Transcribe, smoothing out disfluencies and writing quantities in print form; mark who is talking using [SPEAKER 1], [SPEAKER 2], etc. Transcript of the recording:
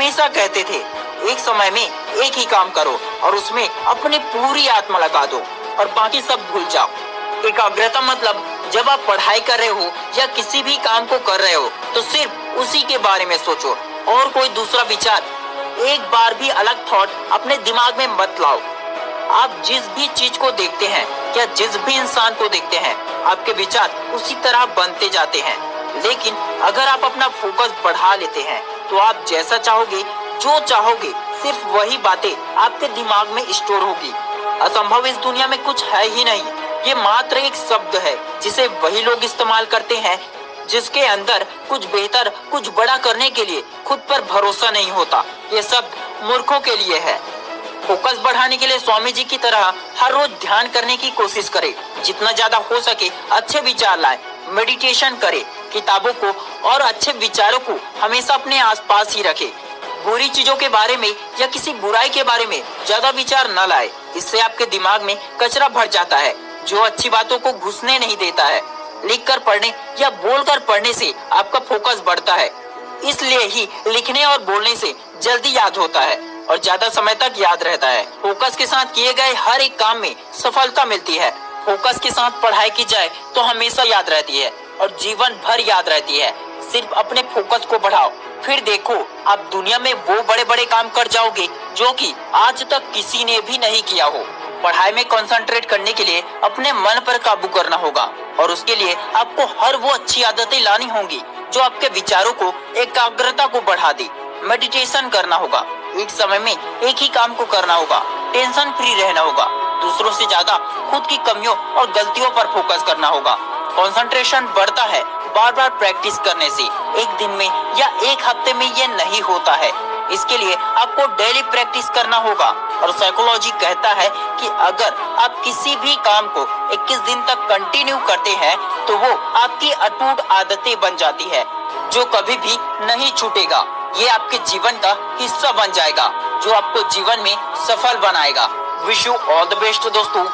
[SPEAKER 1] हमेशा कहते थे एक समय में एक ही काम करो और उसमें अपनी पूरी आत्मा लगा दो और बाकी सब भूल जाओ। एकाग्रता मतलब जब आप पढ़ाई कर रहे हो या किसी भी काम को कर रहे हो तो सिर्फ उसी के बारे में सोचो और कोई दूसरा विचार, एक बार भी अलग थॉट अपने दिमाग में मत लाओ। आप जिस भी चीज को देखते हैं या जिस भी इंसान को देखते हैं, आपके विचार उसी तरह बनते जाते हैं। लेकिन अगर आप अपना फोकस बढ़ा लेते हैं तो आप जैसा चाहोगे, जो चाहोगे, सिर्फ वही बातें आपके दिमाग में स्टोर होगी। असंभव इस दुनिया में कुछ है ही नहीं। ये मात्र एक शब्द है जिसे वही लोग इस्तेमाल करते हैं जिसके अंदर कुछ बेहतर, कुछ बड़ा करने के लिए खुद पर भरोसा नहीं होता। ये शब्द मूर्खों के लिए है। फोकस बढ़ाने के लिए स्वामी जी की तरह हर रोज ध्यान करने की कोशिश करें। जितना ज्यादा हो सके अच्छे विचार लाएं, मेडिटेशन करें, किताबों को और अच्छे विचारों को हमेशा अपने आसपास ही रखें। बुरी चीजों के बारे में या किसी बुराई के बारे में ज्यादा विचार न लाए। इससे आपके दिमाग में कचरा भर जाता है जो अच्छी बातों को घुसने नहीं देता है। लिखकर पढ़ने या बोलकर पढ़ने से आपका फोकस बढ़ता है, इसलिए ही लिखने और बोलने से जल्दी याद होता है और ज्यादा समय तक याद रहता है। फोकस के साथ किए गए हर एक काम में सफलता मिलती है। फोकस के साथ पढ़ाई की जाए तो हमेशा याद रहती है और जीवन भर याद रहती है। सिर्फ अपने फोकस को बढ़ाओ, फिर देखो आप दुनिया में वो बड़े बड़े काम कर जाओगे जो कि आज तक किसी ने भी नहीं किया हो। पढ़ाई में कंसंट्रेट करने के लिए अपने मन पर काबू करना होगा और उसके लिए आपको हर वो अच्छी आदतें लानी होंगी जो आपके विचारों को, एकाग्रता को बढ़ा दे। मेडिटेशन करना होगा, एक समय में एक ही काम को करना होगा, टेंशन फ्री रहना होगा, दूसरों से ज्यादा खुद की कमियों और गलतियों पर फोकस करना होगा। कंसंट्रेशन बढ़ता है बार बार प्रैक्टिस करने से। एक दिन में या एक हफ्ते में ये नहीं होता है। इसके लिए आपको डेली प्रैक्टिस करना होगा और साइकोलॉजी कहता है कि अगर आप किसी भी काम को 21 दिन तक कंटिन्यू करते हैं तो वो आपकी अटूट आदतें बन जाती है जो कभी भी नहीं छूटेगा। ये आपके जीवन का हिस्सा बन जाएगा जो आपको जीवन में सफल बनाएगा। Wish you all the best दोस्तों।